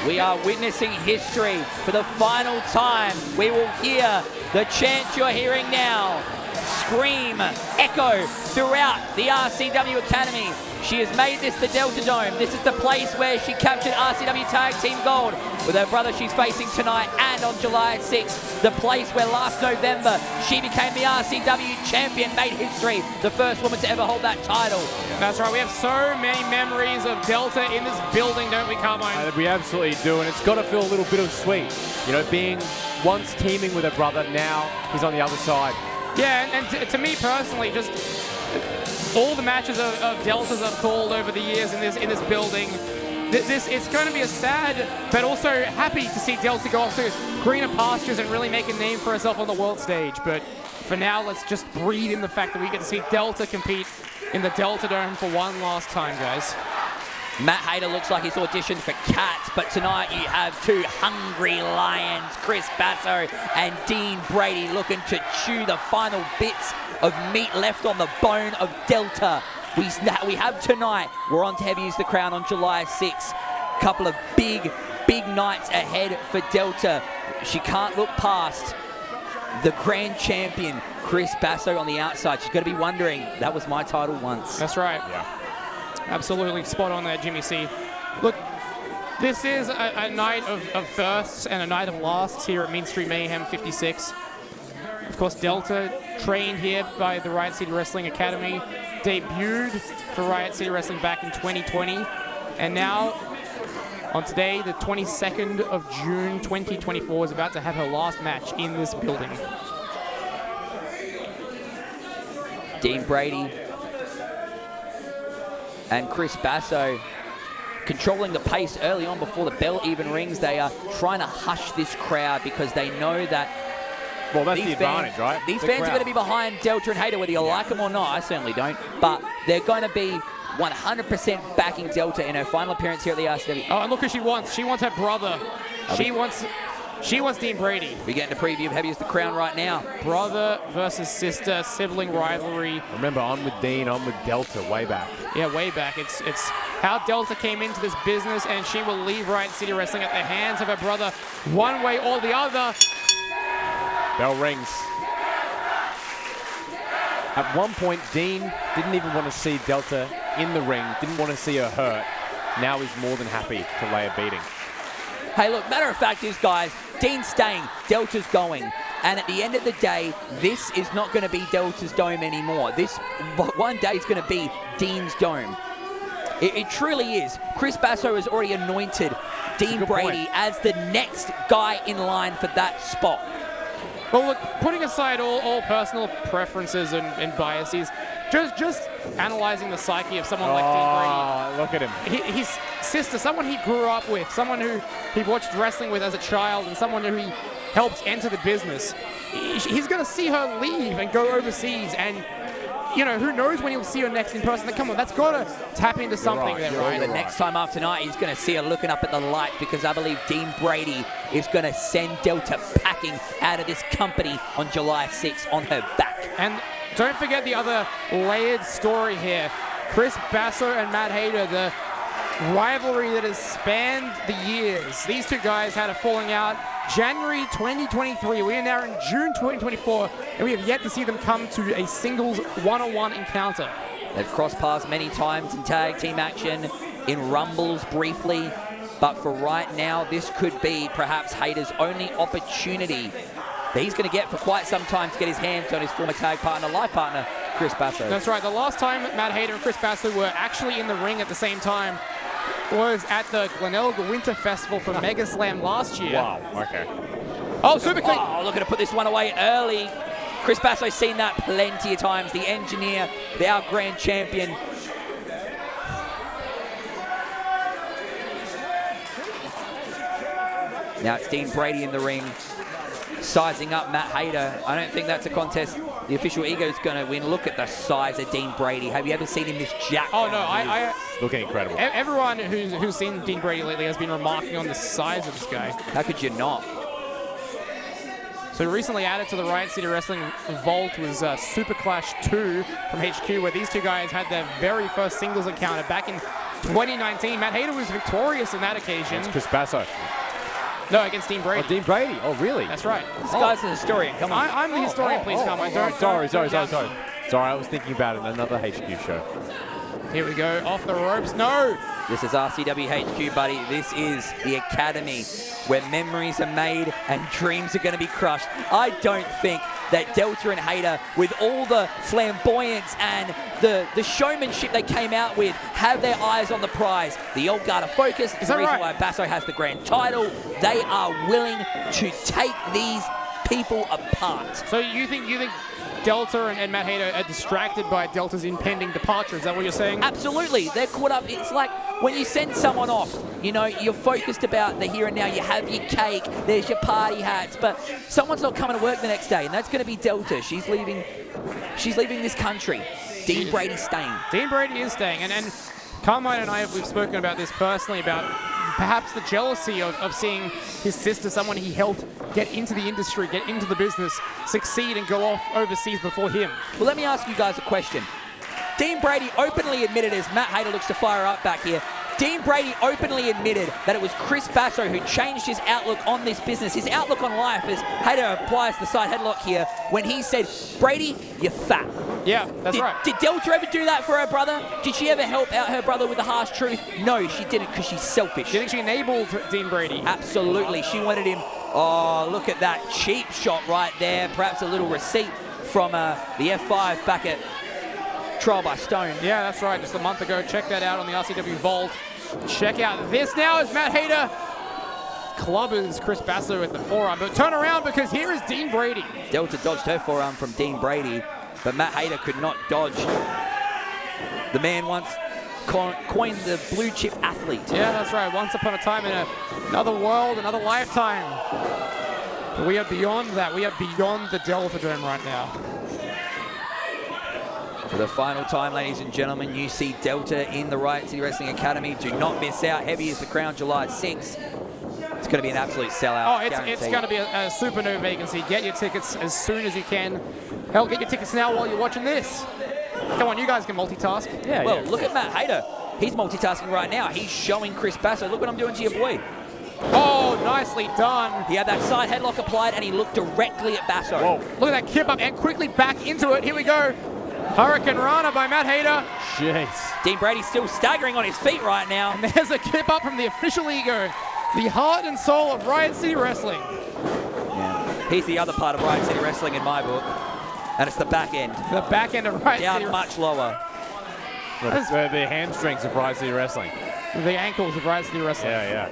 We are witnessing history for the final time. We will hear the chant you're hearing now scream, echo throughout the RCW Academy. She has made this the Delta Dome. This is the place where she captured RCW Tag Team Gold with her brother she's facing tonight, and on July 6th, the place where last November she became the RCW champion, made history, the first woman to ever hold that title. That's right, we have so many memories of Delta in this building, don't we, Carmine? We absolutely do, and it's got to feel a little bittersweet. You know, being once teaming with her brother, now he's on the other side. Yeah, and to me personally, just all the matches of Deltas I've called over the years in this building, it's going to be a sad, but also happy to see Delta go off to greener pastures and really make a name for herself on the world stage. But for now, let's just breathe in the fact that we get to see Delta compete in the Delta Dome for one last time, guys. Matt Hayter looks like he's auditioned for Cats, but tonight you have two hungry lions, Chris Basso and Dean Brady, looking to chew the final bits of meat left on the bone of Delta. We have tonight, we're on to Heavy Is the Crown on July 6th. Couple of big nights ahead for Delta. She can't look past the grand champion, Chris Basso, on the outside. She's going to be wondering, that was my title once. That's right. Yeah. Absolutely spot on there, Jimmy C. Look, this is a night of firsts and a night of lasts here at Mean Street Mayhem 56. Of course, Delta trained here by the Riot City Wrestling Academy, debuted for Riot City Wrestling back in 2020, and now, on today, the 22nd of June 2024, is about to have her last match in this building. Dean Brady and Chris Basso controlling the pace early on before the bell even rings. They are trying to hush this crowd because they know that, well, that's the advantage, right? These fans are going to be behind Delta and Hayter, whether you like them or not. I certainly don't. But they're going to be 100% backing Delta in her final appearance here at the RCW. Oh, and look who she wants. She wants her brother. She wants Dean Brady. We're getting a preview of Heavy Is the Crown right now. Brother versus sister, sibling rivalry. Remember, I'm with Dean, I'm with Delta, way back. Yeah, way back. It's how Delta came into this business, and she will leave Riot City Wrestling at the hands of her brother, one way or the other. Bell rings. At one point, Dean didn't even want to see Delta in the ring, didn't want to see her hurt. Now he's more than happy to lay a beating. Hey, look, matter of fact is, guys, Dean's staying, Delta's going. And at the end of the day, this is not going to be Delta's Dome anymore. This one day is going to be Dean's Dome. It truly is. Chris Basso has already anointed Dean Brady as the next guy in line for that spot. Well, look, putting aside all personal preferences and biases, just analyzing the psyche of someone like Dean Brady. Look at him. His sister, someone he grew up with, someone who he watched wrestling with as a child, and someone who he helped enter the business. He's going to see her leave and go overseas, and you know, who knows when he'll see her next in person. Come on, that's got to tap into something there, right? The next time up tonight, he's going to see her looking up at the light, because I believe Dean Brady is going to send Delta packing out of this company on July 6th on her back. And don't forget the other layered story here. Chris Basso and Matt Hayter, the rivalry that has spanned the years. These two guys had a falling out January 2023. We are now in June 2024, and we have yet to see them come to a singles one-on-one encounter. They've crossed paths many times in tag team action, in rumbles briefly, but for right now, this could be perhaps Hayter's only opportunity that he's going to get for quite some time to get his hands on his former tag partner, life partner, Chris Basso. That's right. The last time Matt Hayter and Chris Basso were actually in the ring at the same time was at the Glenelg Winter Festival for Mega Slam last year. Wow, okay. Oh, super kick. Oh, looking to put this one away early. Chris Basso's seen that plenty of times. The engineer, our grand champion. Now it's Dean Brady in the ring, sizing up Matt Hayter. I don't think that's a contest the official ego is going to win. Look at the size of Dean Brady. Have you ever seen him this jacked? Oh, no. I looking incredible. Everyone who's seen Dean Brady lately has been remarking on the size of this guy. How could you not? So recently added to the Riot City Wrestling Vault was Super Clash 2 from HQ, where these two guys had their very first singles encounter back in 2019. Matt Hayter was victorious in that occasion. It's Chris Basso. No, against Dean Brady. Oh, Dean Brady. Oh, really? That's right. This guy's an historian. Come on. I'm the historian, please come on. Sorry. Sorry, I was thinking about it in another HQ show. Here we go, off the ropes. No! This is RCW HQ, buddy. This is the academy where memories are made and dreams are going to be crushed. I don't think that Delta and Hayter, with all the flamboyance and the showmanship they came out with, have their eyes on the prize. The old guard are focused. It's the reason why Basso has the grand title. They are willing to take these people apart. So you think Delta and Matt Hayter are distracted by Delta's impending departure? Is that what you're saying? Absolutely. They're caught up. It's like when you send someone off, you know, you're focused about the here and now. You have your cake, there's your party hats, but someone's not coming to work the next day, and that's going to be Delta. She's leaving this country. Dean Brady's staying. Dean Brady is staying, and Carmine and I, we've spoken about this personally, about perhaps the jealousy of seeing his sister, someone he helped get into the industry, get into the business, succeed and go off overseas before him. Well, let me ask you guys a question. Dean Brady openly admitted, as Matt Hayter looks to fire up back here, Dean Brady openly admitted that it was Chris Basso who changed his outlook on this business, his outlook on life, as Hayter applies the side headlock here, when he said, Brady, you're fat. Yeah, that's right. Did Delta ever do that for her brother? Did she ever help out her brother with the harsh truth? No, she didn't, because she's selfish. Do you think she enabled Dean Brady? Absolutely. She wanted him. Oh, look at that cheap shot right there. Perhaps a little receipt from the F5 back at Trial by Stone. Yeah, that's right. Just a month ago. Check that out on the RCW Vault. Check out this now as Matt Hayter clubbers Chris Basso at the forearm. But turn around, because here is Dean Brady. Delta dodged her forearm from Dean Brady, but Matt Hayter could not dodge. The man once coined the blue chip athlete. Yeah, that's right. Once upon a time in another world, another lifetime. But we are beyond that. We are beyond the Delta Dome right now. For the final time, ladies and gentlemen, you see Delta in the Riot City Wrestling Academy. Do not miss out. Heavy is the crown, July 6th. It's going to be an absolute sellout. Oh, it's going to be a super new vacancy. Get your tickets as soon as you can. Hell, get your tickets now while you're watching this. Come on, you guys can multitask. Yeah, well, look at Matt Hayter. He's multitasking right now. He's showing Chris Basso. Look what I'm doing to your boy. Oh, nicely done. He had that side headlock applied, and he looked directly at Basso. Whoa. Look at that kip up, and quickly back into it. Here we go. Hurricane Rana by Matt Hayter. Jeez. Dean Brady's still staggering on his feet right now. And there's a kip up from the official ego, the heart and soul of Riot City Wrestling. Yeah. He's the other part of Riot City Wrestling in my book, and it's the back end. The back end of Riot City Down Wrestling. much lower. The hamstrings of Riot City Wrestling. The ankles of Riot City Wrestling. Yeah.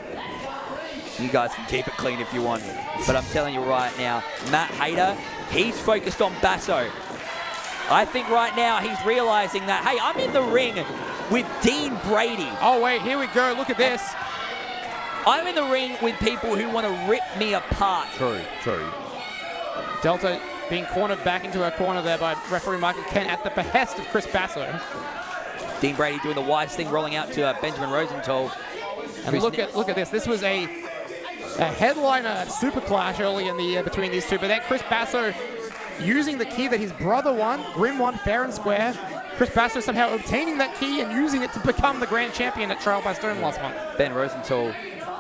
You guys can keep it clean if you want, but I'm telling you right now, Matt Hayter, he's focused on Basso. I think right now he's realizing that, hey, I'm in the ring with Dean Brady. Oh, wait, here we go. Look at this. I'm in the ring with people who want to rip me apart. True. Delta being cornered back into her corner there by referee Michael Kent at the behest of Chris Basso. Dean Brady doing the wise thing, rolling out to Benjamin Rosenthal. And look at this. This was a headliner super clash early in the between these two, but then Chris Basso using the key that his brother won, Grim won fair and square. Chris Basso somehow obtaining that key and using it to become the grand champion at Trial by Stone last month. Ben Rosenthal,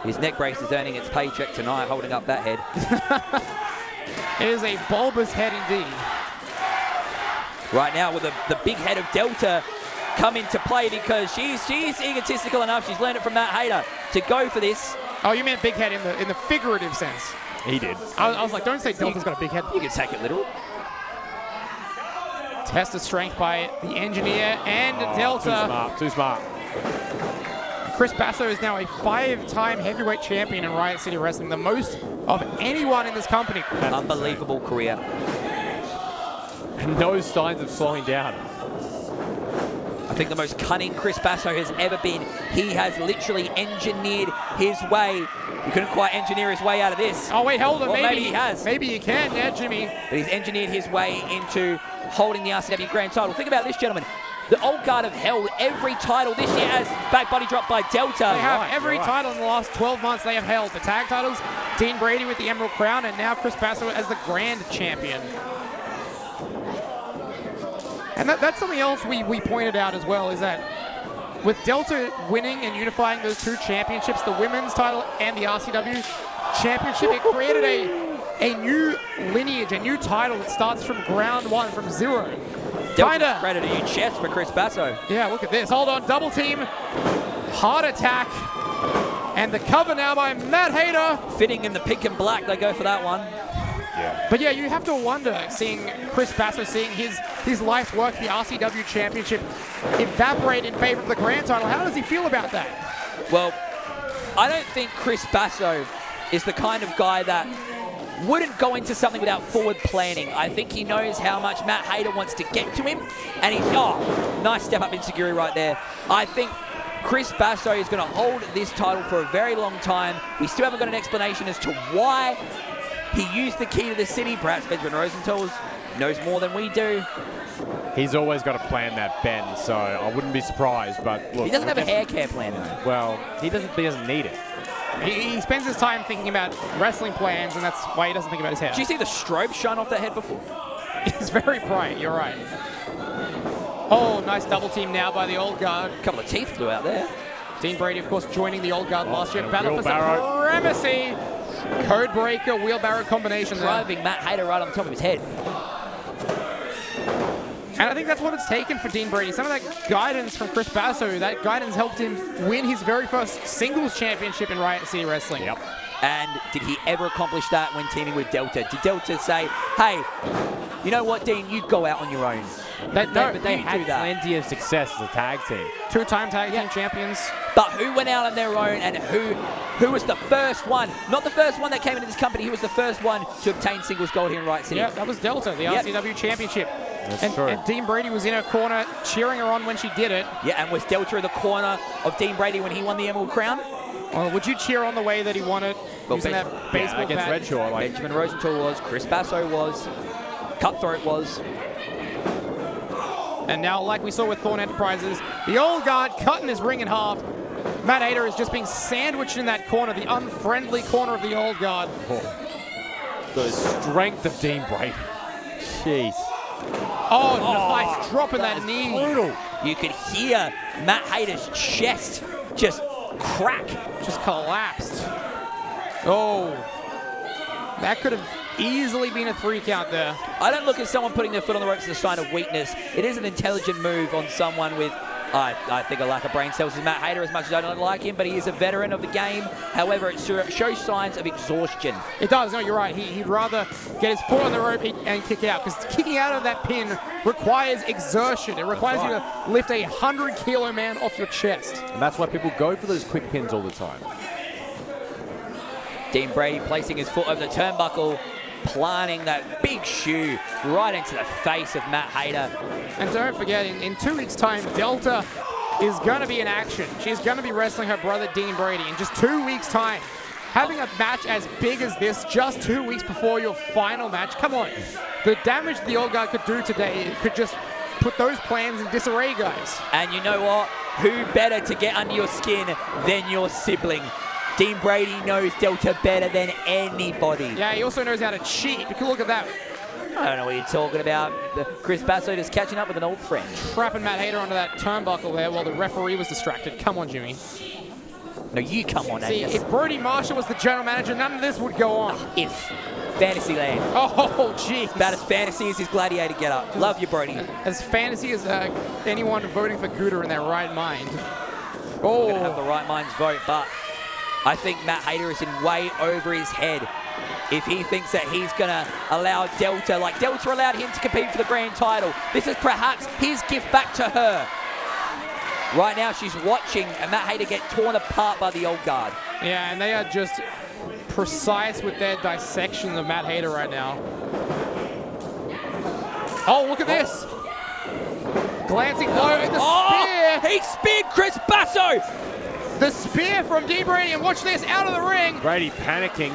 his neck brace is earning its paycheck tonight, holding up that head. It is a bulbous head indeed. Right now, with the big head of Delta come into play, because she's egotistical enough. She's learned it from Matt Hayter to go for this. Oh, you meant big head in the figurative sense. He did. I was like, don't say Delta's got a big head. You can take it literal. Test of strength by the engineer and Delta. Too smart. Chris Basso is now a 5-time heavyweight champion in Riot City Wrestling, the most of anyone in this company. That's unbelievable career. And no signs of slowing down. I think the most cunning Chris Basso has ever been. He has literally engineered his way. He couldn't quite engineer his way out of this. Oh, wait, hold on. Well, maybe he has. Maybe he can, yeah, Jimmy. But he's engineered his way into holding the RCW Grand title. Think about this, gentlemen. The old guard have held every title this year as back body drop by Delta. They have every title in the last 12 months they have held. The tag titles, Dean Brady with the Emerald Crown, and now Chris Basso as the Grand Champion. And that's something else we pointed out as well, is that with Delta winning and unifying those two championships, the women's title and the RCW championship, it created a new lineage, a new title that starts from ground one, from zero. Delta's created a new chest for Chris Basso. Yeah, look at this. Hold on, double team, heart attack, and the cover now by Matt Hayter. Fitting in the pink and black, they go for that one. Yeah. But yeah, you have to wonder, seeing Chris Basso, seeing his life's work, the RCW championship, evaporate in favor of the grand title. How does he feel about that? Well, I don't think Chris Basso is the kind of guy that wouldn't go into something without forward planning. I think he knows how much Matt Hayter wants to get to him, and he's, nice step up in Seguri right there. I think Chris Basso is going to hold this title for a very long time. We still haven't got an explanation as to why he used the key to the city. Perhaps Benjamin Rosenthal knows more than we do. He's always got to plan that bend, so I wouldn't be surprised. But look, He doesn't have a hair care plan, though. Well, he doesn't need it. He spends his time thinking about wrestling plans, and that's why he doesn't think about his hair. Did you see the strobe shine off that head before? It's very bright, you're right. Oh, nice double team now by the Old Guard. A couple of teeth flew out there. Dean Brady, of course, joining the Old Guard last year. and Battle for wheelbarrow. supremacy. Codebreaker, wheelbarrow combination there. Driving Matt Hayter right on top of his head. And I think that's what it's taken for Dean Brady. Some of that guidance from Chris Basso, that guidance helped him win his very first singles championship in Riot City Wrestling. Yep. And did he ever accomplish that when teaming with Delta? Did Delta say, hey, you know what, Dean, you go out on your own? But They do had that. plenty of success as a tag team. Two-time tag team champions. But who went out on their own, and who was the first one? Not the first one that came into this company. He was the first one to obtain singles gold here in Riot City. Yeah, that was Delta, the RCW championship. That's true. And Dean Brady was in her corner cheering her on when she did it. Yeah, and was Delta in the corner of Dean Brady when he won the Emerald Crown? Well, would you cheer on the way that he won it using that baseball against bat? Redshaw, like Benjamin Rosenthal was, Chris Basso was, Cutthroat was. And now, like we saw with Thorn Enterprises, the Old Guard cutting his ring in half. Matt Hayter is just being sandwiched in that corner, the unfriendly corner of the Old Guard. the strength of Dean Brady. Jeez. Oh, nice drop in that knee. Brutal. You could hear Matt Hayter's chest just crack. Just collapsed. Oh, that could have easily been a 3 count there. I don't look at someone putting their foot on the ropes as a sign of weakness. It is an intelligent move on someone with, I think, a lack of brain cells. Is Matt Hayter, as much as I don't like him, but he is a veteran of the game. However, it shows signs of exhaustion. It does. No, you're right. He'd rather get his foot on the rope and kick out, because kicking out of that pin requires exertion. It requires you to lift a 100-kilo man off your chest. And that's why people go for those quick pins all the time. Dean Brady placing his foot over the turnbuckle, planting that big shoe right into the face of Matt Hayter. And don't forget, in 2 weeks' time, Delta is going to be in action. She's going to be wrestling her brother Dean Brady in just 2 weeks' time. Having a match as big as this just 2 weeks before your final match, come on. The damage the Old Guard could do today could just put those plans in disarray, guys. And you know what? Who better to get under your skin than your sibling? Dean Brady knows Delta better than anybody. Yeah, he also knows how to cheat. Because look at that. I don't know what you're talking about. Chris Basso just catching up with an old friend. Trapping Matt Hayter onto that turnbuckle there while the referee was distracted. Come on, Jimmy. No, you come on, See, Angus. if Brody Marshall was the general manager, none of this would go on. If Fantasyland. Oh, jeez. About as fantasy as his gladiator get up. Love you, Brody. As fantasy as anyone voting for Gooder in their right mind. We're gonna have the right mind's vote, but I think Matt Hayter is in way over his head if he thinks that he's going to allow Delta, like Delta allowed him to compete for the grand title. This is perhaps his gift back to her. Right now she's watching and Matt Hayter get torn apart by the Old Guard. Yeah, and they are just precise with their dissection of Matt Hayter right now. Oh, look at this. Glancing blow in the spear. He speared Chris Basso. The spear from Dean Brady, and watch this, out of the ring. Brady panicking.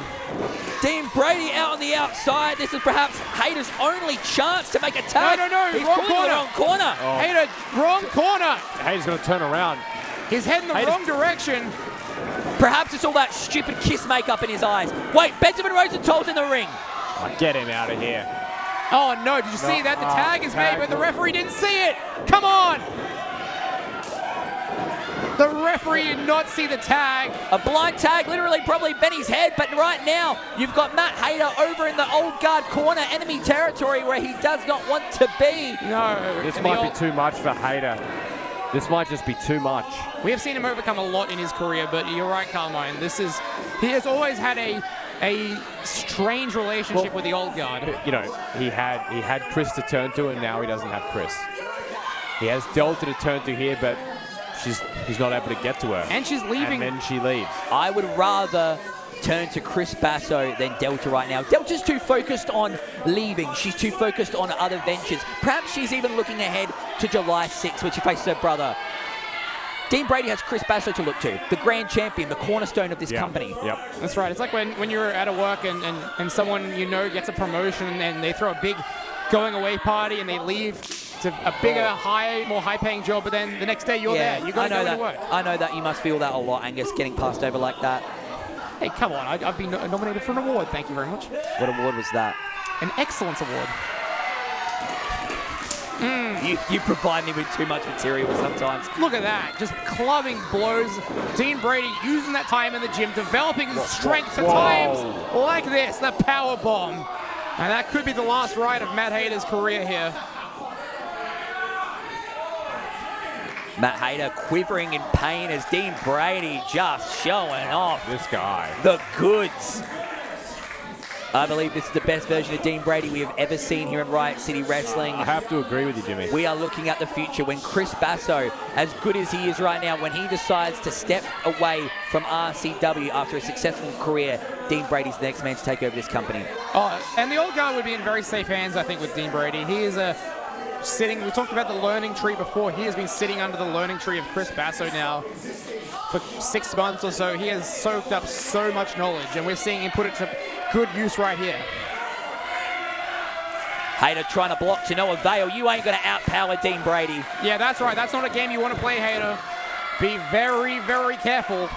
Dean Brady out on the outside. This is perhaps Hayter's only chance to make a tag. No, He's wrong pulling corner. the wrong corner. Oh. Hayter, wrong corner. Hayter's going to turn around. He's heading the wrong direction. Perhaps it's all that stupid kiss makeup in his eyes. Wait, Benjamin Rosenthal's in the ring. Oh, get him out of here. Oh, no, did you see that? The tag is made, but the referee didn't see it. Come on. The referee did not see the tag. A blind tag literally probably bent his head, but right now you've got Matt Hayter over in the old guard corner, enemy territory where he does not want to be. No. This might be too much for Hayter. This might just be too much. We have seen him overcome a lot in his career, but you're right, Carmine. He has always had a strange relationship with the old guard. You know, he had Chris to turn to, and now he doesn't have Chris. He has Delta to turn to here, but he's not able to get to her. And she's leaving. And then she leaves. I would rather turn to Chris Basso than Delta right now. Delta's too focused on leaving. She's too focused on other ventures. Perhaps she's even looking ahead to July 6th when she faces her brother. Dean Brady has Chris Basso to look to, the grand champion, the cornerstone of this company. Yep. That's right. It's like when you're at a work and someone you know gets a promotion and they throw a big going away party and they leave to a bigger, more high-paying job, but then the next day you're there. You got to go to work. I know that. You must feel that a lot, Angus, getting passed over like that. Hey, come on. I've been nominated for an award. Thank you very much. What award was that? An Excellence Award. You provide me with too much material sometimes. Look at that. Just clubbing blows. Dean Brady using that time in the gym, developing his strength at times like this, the power bomb. And that could be the last ride of Matt Hayter's career here. Matt Hayter quivering in pain as Dean Brady just showing off. This guy. The goods. I believe this is the best version of Dean Brady we have ever seen here in Riot City Wrestling. I have to agree with you, Jimmy. We are looking at the future when Chris Basso, as good as he is right now, when he decides to step away from RCW after a successful career, Dean Brady's the next man to take over this company. Oh, and the old guy would be in very safe hands, I think, with Dean Brady. He is we talked about the learning tree before. He has been sitting under the learning tree of Chris Basso now for 6 months or so. He has soaked up so much knowledge, and we're seeing him put it to good use right here. Hayter trying to block to no avail. You ain't going to outpower Dean Brady. Yeah, that's right. That's not a game you want to play, Hayter. Be very, very careful.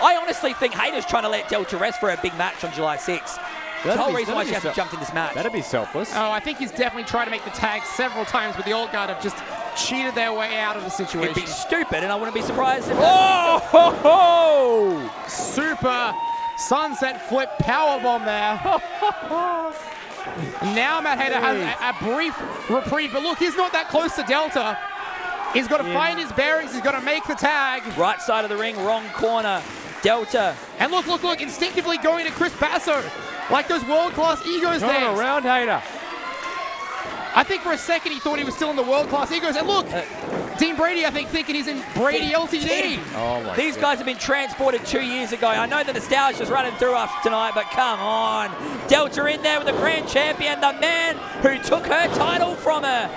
I honestly think Hayter's trying to let Delta rest for a big match on July 6th. That's the whole reason why she hasn't jumped in this match. That'd be selfless. Oh, I think he's definitely tried to make the tag several times, but the old guard have just cheated their way out of the situation. It'd be stupid, and I wouldn't be surprised if... Oh! Ho, ho! Super sunset flip powerbomb there. Now Matt Hayter has a brief reprieve, but look, he's not that close to Delta. He's got to find his bearings. He's got to make the tag. Right side of the ring, wrong corner. Delta. And look, instinctively going to Chris Basso. Like those world-class egos there. Going around Hayter. I think for a second he thought he was still in the world-class egos. And look, Dean Brady, I think, thinking he's in Brady LTD. Oh my These guys have been transported 2 years ago. I know the nostalgia's running through us tonight, but come on. Delta in there with the grand champion, the man who took her title from her.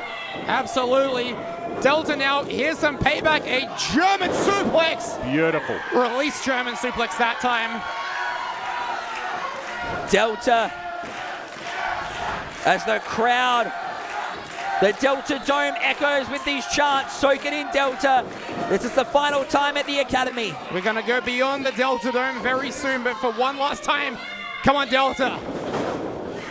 Absolutely. Delta now, here's some payback, a German suplex. Beautiful. Release German suplex that time. Delta, as the crowd, the Delta Dome echoes with these chants. Soak it in, Delta. This is the final time at the Academy. We're going to go beyond the Delta Dome very soon, but for one last time, come on, Delta.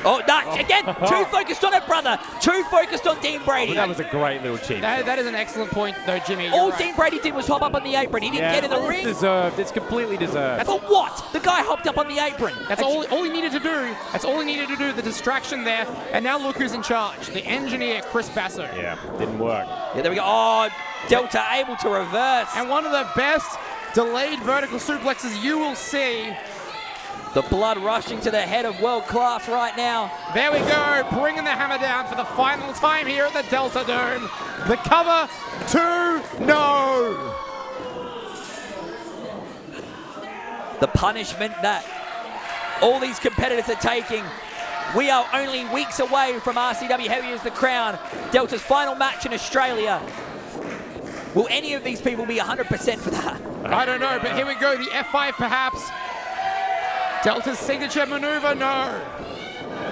Oh, no, again, too focused on her brother. Too focused on Dean Brady. Well, that was a great little cheat. That is an excellent point, though, Jimmy. All Dean Brady did was hop up on the apron. He didn't get in the ring. It's deserved. It's completely deserved. For what? The guy hopped up on the apron. That's all he needed to do. That's all he needed to do, the distraction there. And now look who's in charge. The engineer, Chris Basso. Yeah, didn't work. Yeah, there we go. Oh, Delta able to reverse. And one of the best delayed vertical suplexes you will see. The blood rushing to the head of world class right now. There we go, bringing the hammer down for the final time here at the Delta Dome. The cover to no. The punishment that all these competitors are taking. We are only weeks away from RCW Heavy as the Crown. Delta's final match in Australia. Will any of these people be 100% for that? I don't know, but here we go, the F5 perhaps. Delta's signature maneuver, no.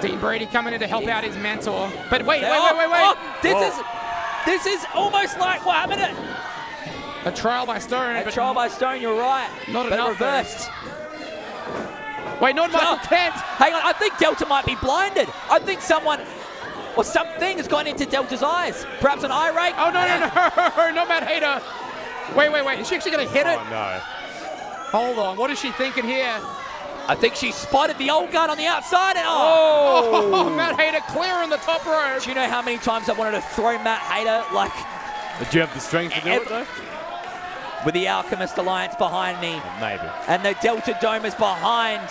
Dean Brady coming in to help out his mentor. But wait. Oh, this is almost like what happened. A trial by Stone. A trial by Stone, you're right. Not but enough. Reversed. Wait, not Michael Kent. Hang on, I think Delta might be blinded. I think someone or something has gone into Delta's eyes. Perhaps an eye rake. Oh, no, not Matt Hayter. Wait. Is she actually going to hit it? Oh, no. Hold on. What is she thinking here? I think she spotted the old gun on the outside. And oh, Matt Hayter clearing the top rope. do you know how many times I wanted to throw Matt Hayter, like, Did you have the strength to do it, though? with the Alchemist Alliance behind me? Maybe. And the Delta Dome is behind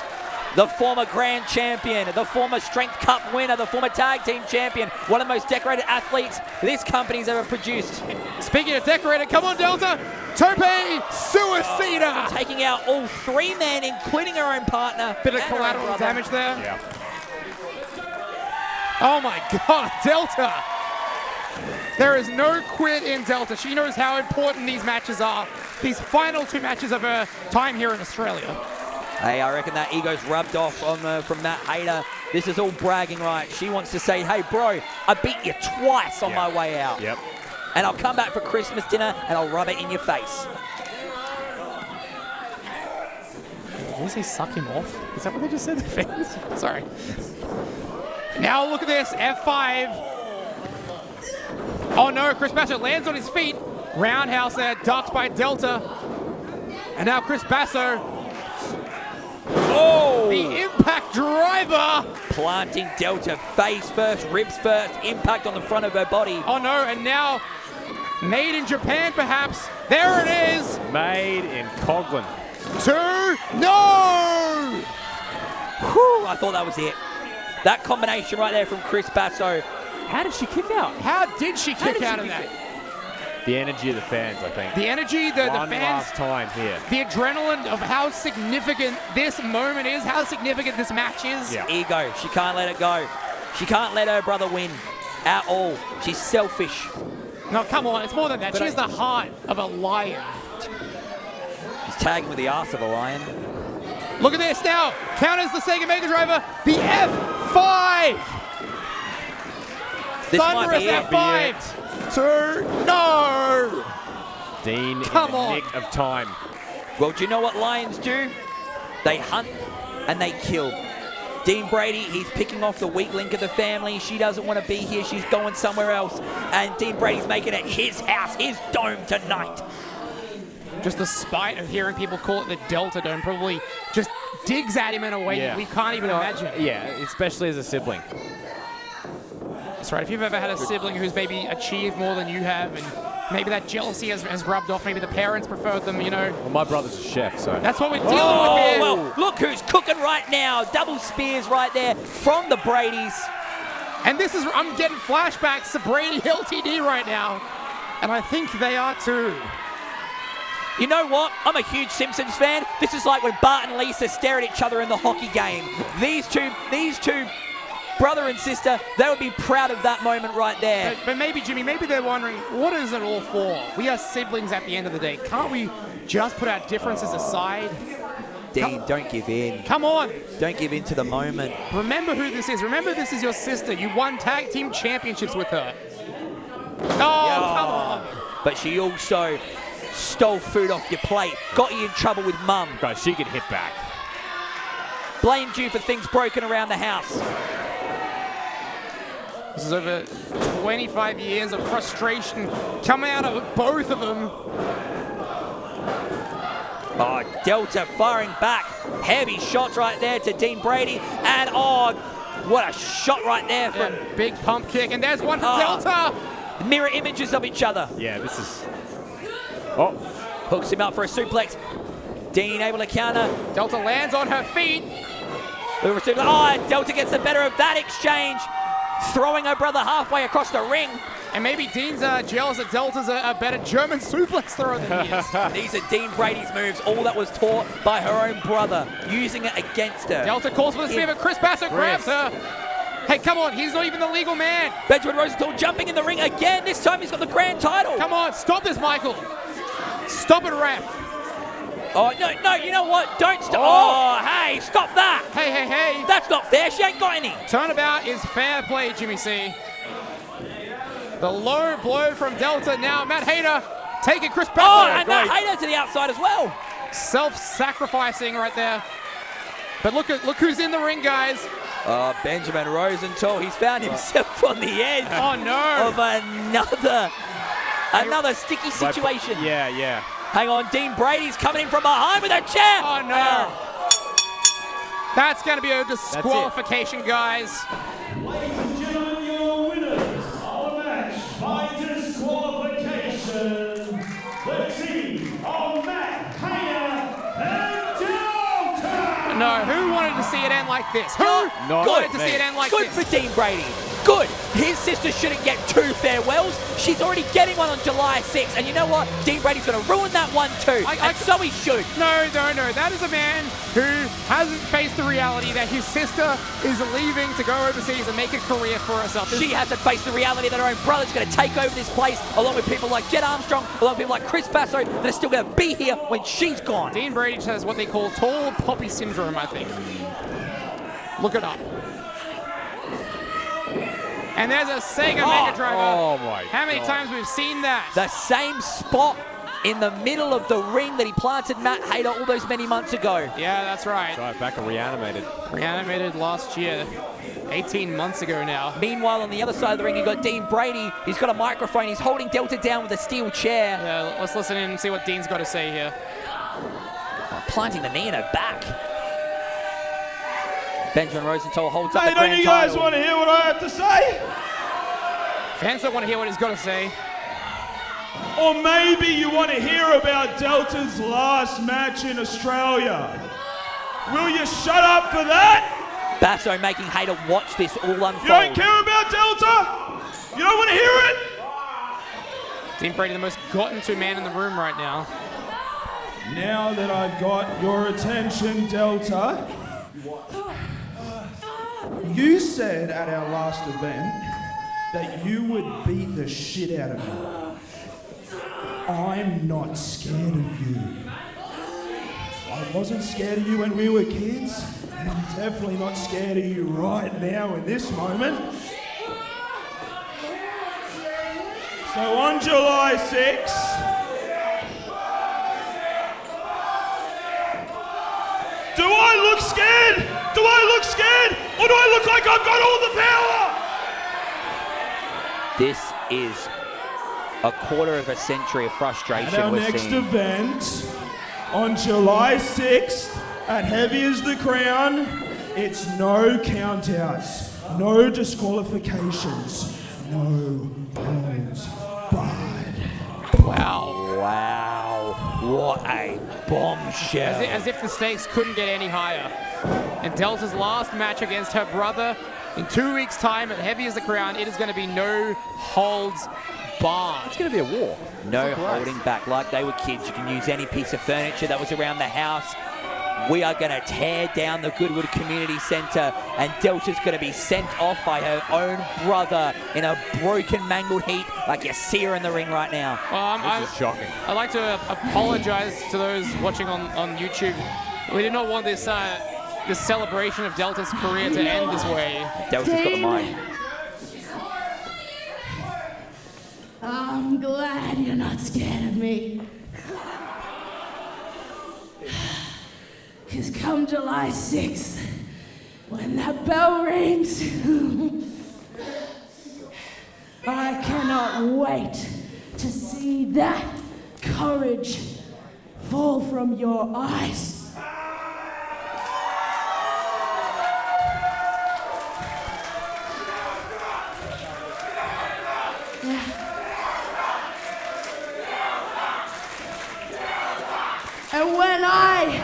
the former Grand Champion, the former Strength Cup winner, the former Tag Team Champion, one of the most decorated athletes this company's ever produced. Speaking of decorated, come on, Delta. Tope Suicida. Taking out all 3 men, including her own partner. Bit of and her own collateral brother. damage there. Yeah. Oh my God, Delta. There is no quit in Delta. She knows how important these matches are. These final 2 matches of her time here in Australia. Hey, I reckon that ego's rubbed off from Matt Hayter. This is all bragging right. She wants to say, hey, bro, I beat you twice on my way out. Yep. And I'll come back for Christmas dinner and I'll rub it in your face. Did they say suck him off? Is that what they just said, the fans? Sorry. Now look at this, F5. Oh no, Chris Basso lands on his feet. Roundhouse there, ducked by Delta. And now Chris Basso. Oh! The impact driver. Planting Delta face first, ribs first, impact on the front of her body. Oh no, and now made in Japan perhaps. There it is. Made in Coghlan. 2, no! Whew, I thought that was it. That combination right there from Chris Basso. How did she kick out? How did she kick out of that? The energy of the fans, I think. The energy, the One fans, last time here. the adrenaline of how significant this moment is, how significant this match is. Yeah. Ego, she can't let it go. She can't let her brother win at all. She's selfish. No, come on, it's more than that. But She has the heart of a lion. She's tagging with the ass of a lion. Look at this now. Counters the Sega Mega Driver. The F5. This Thunderous might be it. F5. 2, no. Dean Come in the on. nick of time. Well, do you know what lions do? They hunt and they kill. Dean Brady, he's picking off the weak link of the family. She doesn't want to be here. She's going somewhere else. And Dean Brady's making it his house, his dome tonight. Just the spite of hearing people call it the Delta Dome probably just digs at him in a way we can't even imagine. Yeah, especially as a sibling. That's right. If you've ever had a sibling who's maybe achieved more than you have, and maybe that jealousy has rubbed off, maybe the parents preferred them, you know. Well, my brother's a chef, so. That's what we're dealing with here. Well, look who's cooking right now. Double spears right there from the Bradys. And this is, I'm getting flashbacks to Brady LTD right now. And I think they are too. You know what? I'm a huge Simpsons fan. This is like when Bart and Lisa stare at each other in the hockey game. These two brother and sister, they would be proud of that moment right there. But maybe, Jimmy, maybe they're wondering, what is it all for? We are siblings at the end of the day. Can't we just put our differences aside? Dean, don't give in. Come on. Don't give in to the moment. Remember who this is. Remember this is your sister. You won tag team championships with her. Oh, come on. But she also stole food off your plate, got you in trouble with mum, Guys, she can hit back. blamed you for things broken around the house. This is over 25 years of frustration coming out of both of them. Oh, Delta firing back. Heavy shots right there to Dean Brady. And oh, what a shot right there from Big pump kick, and there's one for Delta. mirror images of each other. Yeah, this is. Oh, Hooks him up for a suplex. Dean able to counter. Delta lands on her feet. Oh, Delta gets the better of that exchange. Throwing her brother halfway across the ring. And maybe Dean's jealous that Delta's a better German suplex thrower than he is. These are Dean Brady's moves, all that was taught by her own brother, using it against her. Delta calls for the spear, but Chris Basso grabs her. Hey, come on, he's not even the legal man. Benjamin Rosenthal jumping in the ring again. This time he's got the grand title. Come on, stop this, Michael. Stop it, ref. Oh, no, you know what? Don't stop. Oh, hey, stop that. Hey. That's not fair. She ain't got any. Turnabout is fair play, Jimmy C. The low blow from Delta. Now Matt Hayter taking Chris Basso. Oh, and Matt Hayter to the outside as well. Self-sacrificing right there. But look who's in the ring, guys. Oh, Benjamin Rosenthal. He's found himself on the edge Oh, no. of another Another sticky situation. Yeah. Hang on, Dean Brady's coming in from behind with a chair. Oh, no. That's going to be a disqualification, guys. Ladies and gentlemen, your winners of the match by disqualification, the team of Matt Hayter and DELTA. No, who wanted to see it end like this? Who Not wanted to me. see it end like Good this? for Dean Brady. Good. His sister shouldn't get 2 farewells. She's already getting one on July 6th. And you know what? Dean Brady's going to ruin that one too. And so he should. No. That is a man who hasn't faced the reality that his sister is leaving to go overseas and make a career for herself. She hasn't faced the reality that her own brother's going to take over this place, along with people like Jed Armstrong, along with people like Chris Basso, that are still going to be here when she's gone. Dean Brady just has what they call tall poppy syndrome, I think. Look it up. And there's a Sega Mega Driver. Oh my How many times we've seen that? The same spot in the middle of the ring that he planted Matt Hayter all those many months ago. Yeah, that's right. Right, back and reanimated. Reanimated last year, 18 months ago now. Meanwhile, on the other side of the ring, you've got Dean Brady. He's got a microphone. He's holding Delta down with a steel chair. Yeah, let's listen in and see what Dean's got to say here. Planting the knee in her back. Benjamin Rosenthal holds up Hey, the grand don't you guys title. want to hear what I have to say? Fans don't want to hear what he's got to say. Or maybe you want to hear about Delta's last match in Australia. Will you shut up for that? Basso making Hayter watch this all unfold. You don't care about Delta? You don't want to hear it? Dean Brady, the most gotten-to man in the room right now. Now that I've got your attention, Delta, you said at our last event that you would beat the shit out of me. I'm not scared of you. I wasn't scared of you when we were kids, and I'm definitely not scared of you right now in this moment. So on July 6th, do I look scared? Do I look scared? Or do I look like I've got all the power? This is a quarter of a century of frustration At our we're next seeing. event, on July 6th, at Heavy as the Crown, it's no countouts, no disqualifications, no holds barred. Wow. Wow, what a bombshell. As if the stakes couldn't get any higher. And Delta's last match against her brother in 2 weeks' time at Heavy as the Crown, it is going to be no holds barred. It's going to be a war. No holding back. Like they were kids, you can use any piece of furniture that was around the house. We are going to tear down the Goodwood Community Centre, and Delta's going to be sent off by her own brother in a broken, mangled heap like you see her in the ring right now. This is shocking. I'd like to apologize to those watching on YouTube. We did not want this this celebration of Delta's career to end this way. Delta's got the mic. I'm glad you're not scared of me. Because come July 6th, when that bell rings, I cannot wait to see that courage fall from your eyes. And when I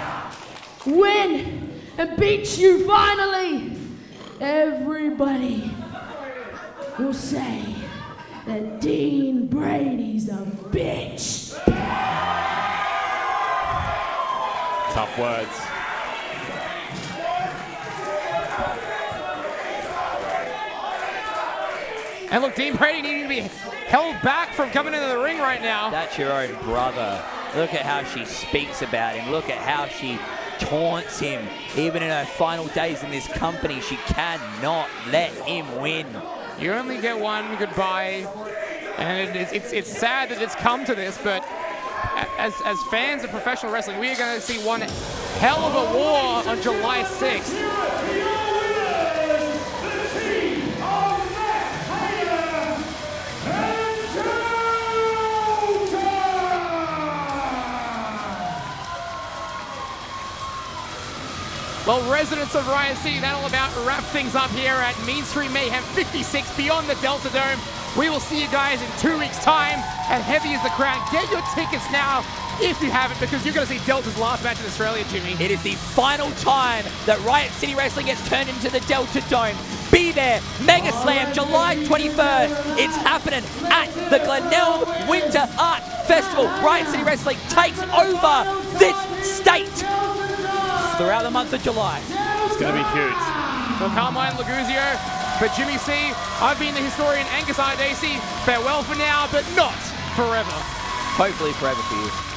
win and beat you finally, everybody will say that Dean Brady's a bitch. Tough words. And look, Dean Brady needing to be held back from coming into the ring right now. That's your own brother. Look at how she speaks about him. Look at how she taunts him. Even in her final days in this company, she cannot let him win. You only get one goodbye, and it's sad that it's come to this, but as fans of professional wrestling, we are going to see one hell of a war on July 6th. Well, residents of Riot City, that'll about wrap things up here at Mean Street Mayhem 56 beyond the Delta Dome. We will see you guys in 2 weeks' time at Heavy is the Crown. Get your tickets now if you haven't, because you're going to see Delta's last match in Australia, Jimmy. It is the final time that Riot City Wrestling gets turned into the Delta Dome. Be there, Mega Slam, July 23rd. It's happening at the Glenelg Winter Art Festival. Riot City Wrestling takes over this state throughout the month of July. It's going to be huge. For Carmine Laguzio, for Jimmy C, I've been the historian Angus Ardacey. Farewell for now, but not forever. Hopefully forever for you.